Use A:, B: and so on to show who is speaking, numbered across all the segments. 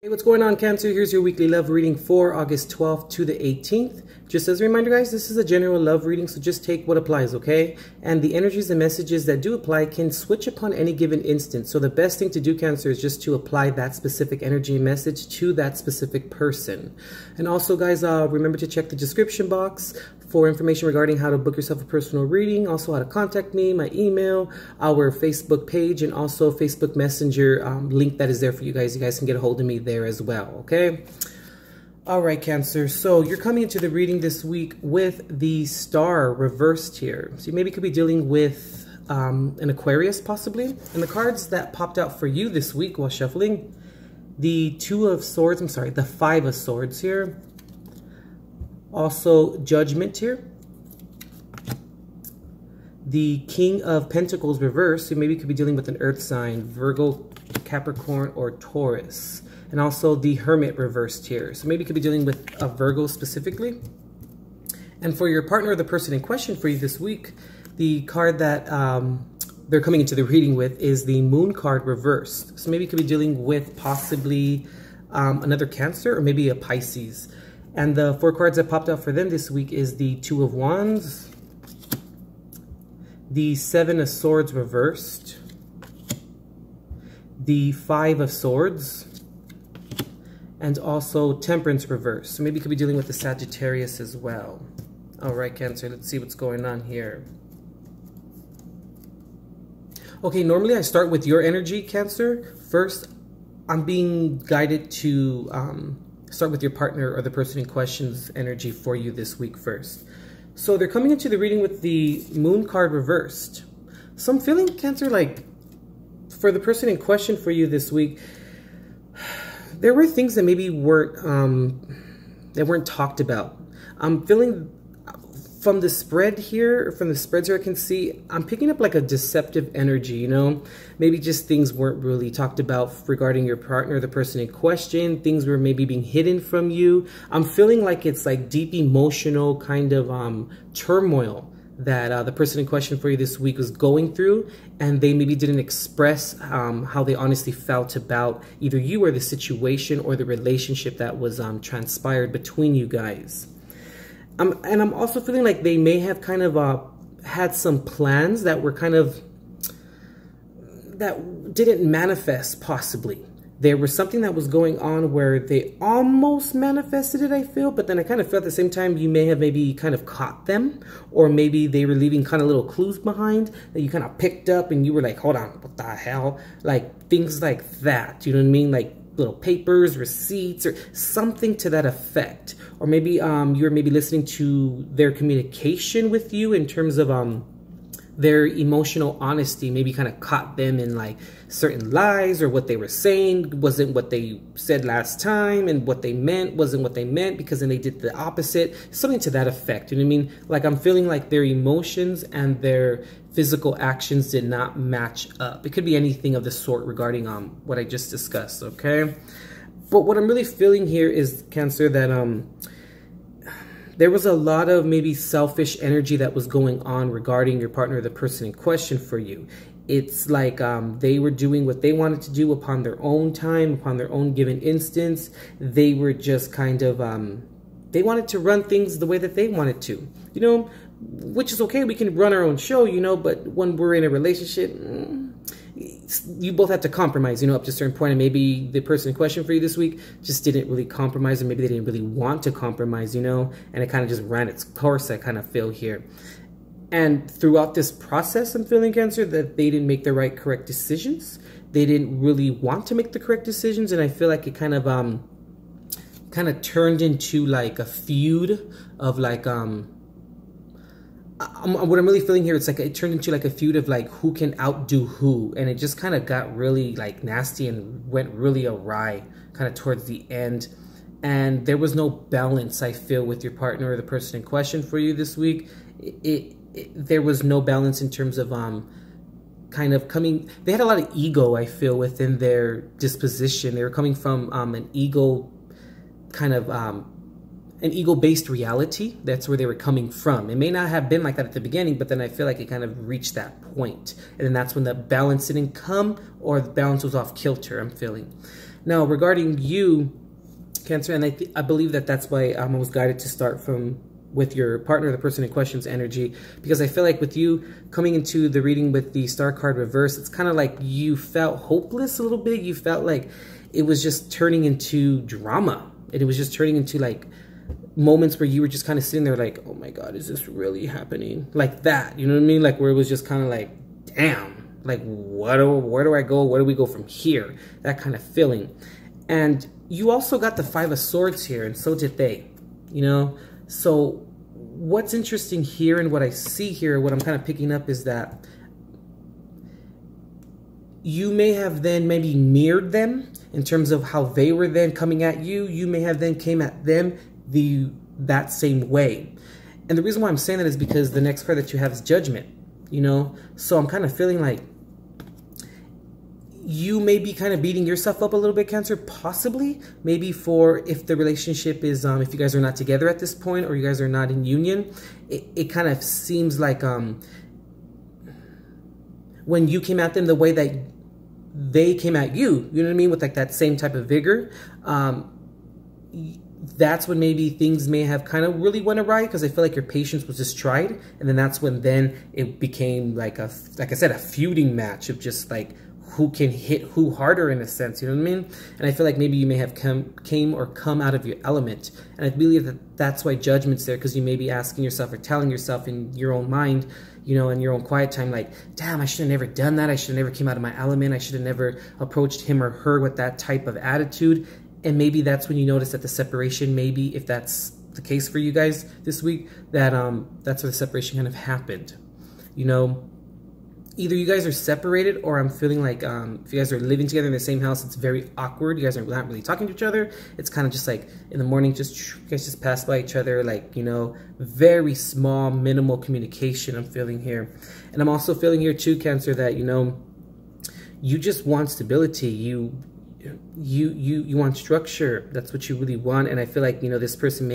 A: Hey, what's going on, Cancer? Here's your weekly love reading for August 12th to the 18th. Just as a reminder, guys, this is a general love reading, so just take what applies, okay? And the energies and messages that do apply can switch upon any given instant. So the best thing to do, Cancer, is just to apply that specific energy and message to that specific person. And also, guys, remember to check the description box for information regarding how to book yourself a personal reading, also how to contact me, my email, our Facebook page, and also Facebook Messenger link that is there for you guys. You guys can get a hold of me there as well, okay? All right, Cancer, so you're coming into the reading this week with the star reversed here. So you maybe could be dealing with an Aquarius, possibly. And the cards that popped out for you this week while shuffling, the the Five of Swords here. Also, Judgment here. The King of Pentacles reversed, so maybe you could be dealing with an earth sign, Virgo, Capricorn, or Taurus. And also the Hermit reversed here. So maybe you could be dealing with a Virgo specifically. And for your partner or the person in question for you this week, the card that they're coming into the reading with is the Moon card reversed. So maybe you could be dealing with possibly another Cancer or maybe a Pisces. And the four cards that popped out for them this week is the Two of Wands, the Seven of Swords reversed, the Five of Swords, and also Temperance reversed. So maybe you could be dealing with the Sagittarius as well. All right, Cancer, let's see what's going on here. Okay, normally I start with your energy, Cancer. First, I'm being guided to start with your partner or the person in question's energy for you this week first. So they're coming into the reading with the Moon card reversed. So I'm feeling, Cancer, like for the person in question for you this week, there were things that maybe weren't talked about. I'm feeling from the spread here, from the spreads here I can see, I'm picking up like a deceptive energy, you know? Maybe just things weren't really talked about regarding your partner, the person in question. Things were maybe being hidden from you. I'm feeling like it's like deep emotional kind of turmoil that the person in question for you this week was going through, and they maybe didn't express how they honestly felt about either you or the situation or the relationship that was transpired between you guys. And I'm also feeling like they may have kind of had some plans that were that didn't manifest, possibly. There was something that was going on where they almost manifested it, I feel, but then I kind of felt at the same time you may have maybe kind of caught them, or maybe they were leaving kind of little clues behind that you kind of picked up and you were like, hold on, what the hell? Like things like that, you know what I mean? Like little papers, receipts, or something to that effect. Or maybe you're maybe listening to their communication with you in terms of their emotional honesty, maybe kind of caught them in like certain lies, or what they were saying wasn't what they said last time, and what they meant wasn't what they meant, because then they did the opposite, something to that effect, you know what I mean? Like I'm feeling like their emotions and their physical actions did not match up. It could be anything of the sort regarding what I just discussed, okay? But what I'm really feeling here is, Cancer, that there was a lot of maybe selfish energy that was going on regarding your partner or the person in question for you. It's like they were doing what they wanted to do upon their own time, upon their own given instance. They were just kind of, they wanted to run things the way that they wanted to, you know, which is okay. We can run our own show, you know, but when we're in a relationship, you both have to compromise, you know, up to a certain point. And maybe the person in question for you this week just didn't really compromise, or maybe they didn't really want to compromise, you know, and it kind of just ran its course, I kind of feel here. And throughout this process, I'm feeling, Cancer, that they didn't make the right, correct decisions. They didn't really want to make the correct decisions, and I feel like it kind of turned into like a feud of like what I'm really feeling here, it's like it turned into like a feud of like who can outdo who, and it just kind of got really like nasty and went really awry kind of towards the end. And there was no balance, I feel, with your partner or the person in question for you this week. There was no balance in terms of kind of coming, they had a lot of ego, I feel, within their disposition. They were coming from an ego kind of an ego-based reality. That's where they were coming from. It may not have been like that at the beginning, but then I feel like it kind of reached that point. And then that's when the balance didn't come, or the balance was off kilter, I'm feeling. Now, regarding you, Cancer, and I believe that that's why I was guided to start with your partner, the person in question's energy, because I feel like with you coming into the reading with the star card reverse, it's kind of like you felt hopeless a little bit. You felt like it was just turning into drama, and it was just turning into like moments where you were just kind of sitting there like, oh my God, is this really happening? Like that, you know what I mean? Like where it was just kind of like, damn, like where do I go? Where do we go from here? That kind of feeling. And you also got the 5 of Swords here, and so did they, you know? So what's interesting here and what I see here, what I'm kind of picking up is that you may have then maybe mirrored them in terms of how they were then coming at you. You may have then came at them that same way. And the reason why I'm saying that is because the next card that you have is Judgment, you know? So I'm kind of feeling like you may be kind of beating yourself up a little bit, Cancer, possibly, maybe for if the relationship is, if you guys are not together at this point or you guys are not in union, it kind of seems like when you came at them the way that they came at you, you know what I mean, with like that same type of vigor, that's when maybe things may have kind of really went awry, because I feel like your patience was just tried, and then that's when then it became like I said, a feuding match of just like who can hit who harder in a sense, you know what I mean? And I feel like maybe you may have come out of your element, and I believe that that's why Judgment's there, because you may be asking yourself or telling yourself in your own mind, you know, in your own quiet time, like, damn, I should have never done that. I should have never came out of my element. I should have never approached him or her with that type of attitude. And maybe that's when you notice that the separation, maybe if that's the case for you guys this week, that that's where the separation kind of happened. You know, either you guys are separated, or I'm feeling like if you guys are living together in the same house, it's very awkward. You guys are not really talking to each other. It's kind of just like in the morning, you guys just pass by each other, like, you know, very small, minimal communication I'm feeling here. And I'm also feeling here too, Cancer, that, you know, you just want stability. You want structure. That's what you really want. And I feel like, you know, this person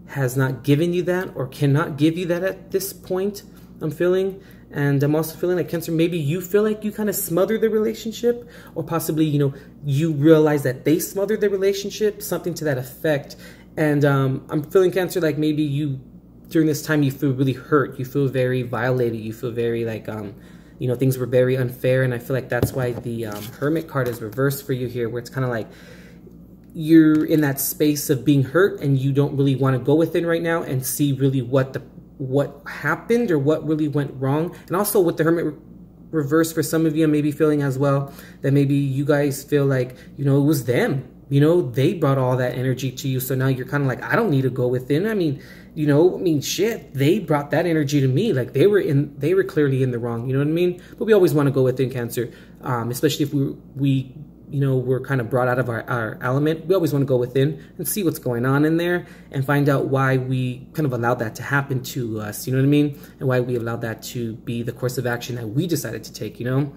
A: has not given you that, or cannot give you that at this point, I'm feeling. And I'm also feeling like, Cancer, maybe you feel like you kind of smothered the relationship, or possibly, you know, you realize that they smothered the relationship, something to that effect. And I'm feeling, Cancer, like maybe you, during this time, you feel really hurt. You feel very violated. You feel very like, you know, things were very unfair. And I feel like that's why the Hermit card is reversed for you here, where it's kind of like you're in that space of being hurt and you don't really want to go within right now and see really what happened or what really went wrong. And also with the Hermit reverse, for some of you, I may be feeling as well that maybe you guys feel like, you know, it was them. You know, they brought all that energy to you. So now you're kind of like, I don't need to go within. I mean, you know, shit, they brought that energy to me. Like they were clearly in the wrong, you know what I mean? But we always want to go within, Cancer, especially if we you know, we're kind of brought out of our element. We always want to go within and see what's going on in there and find out why we kind of allowed that to happen to us, you know what I mean? And why we allowed that to be the course of action that we decided to take, you know?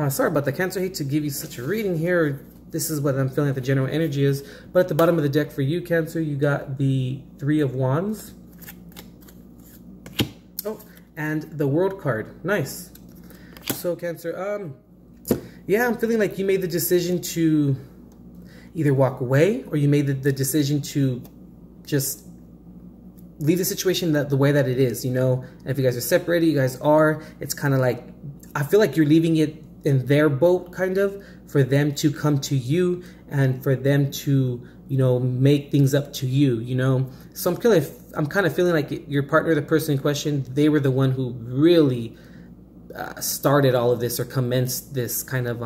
A: Sorry about that, Cancer. I hate to give you such a reading here. This is what I'm feeling like the general energy is. But at the bottom of the deck for you, Cancer, you got the 3 of Wands. Oh, and the World card. Nice. So, Cancer, yeah, I'm feeling like you made the decision to either walk away, or you made the decision to just leave the situation the way that it is, you know? And if you guys are separated, you guys are, it's kind of like, I feel like you're leaving it in their boat, kind of, for them to come to you and for them to, you know, make things up to you, you know? So I'm kind of feeling like your partner, the person in question, they were the one who really started all of this, or commenced this kind of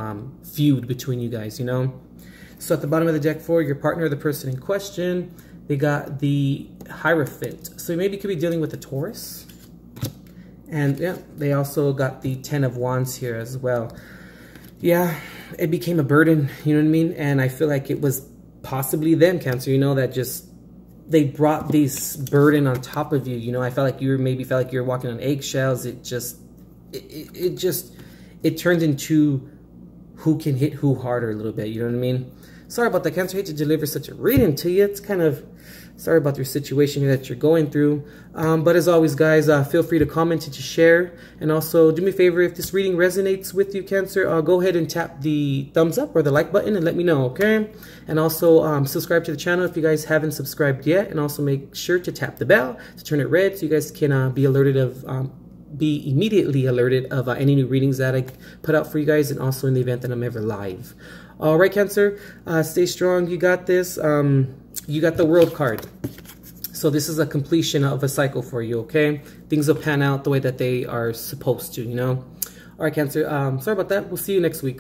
A: feud between you guys, you know? So at the bottom of the deck for your partner, the person in question, they got the Hierophant. So maybe you could be dealing with a Taurus. And yeah, they also got the 10 of Wands here as well. Yeah, it became a burden, you know what I mean? And I feel like it was possibly them, Cancer, you know, that just, they brought this burden on top of you, you know? I felt like you felt like you were walking on eggshells. It turned into who can hit who harder a little bit, you know what I mean? sorry about that, Cancer. I hate to deliver such a reading to you. It's kind of, sorry about your situation here that you're going through. But as always, guys, feel free to comment and to share. And also, do me a favor, if this reading resonates with you, Cancer, go ahead and tap the thumbs up or the like button and let me know, okay? And also, subscribe to the channel if you guys haven't subscribed yet. And also make sure to tap the bell to turn it red so you guys can be alerted of... be immediately alerted of any new readings that I put out for you guys, and also in the event that I'm ever live. All right, Cancer, stay strong. You got this. You got the World card. So this is a completion of a cycle for you, okay? Things will pan out the way that they are supposed to, you know? All right, Cancer, sorry about that. We'll see you next week.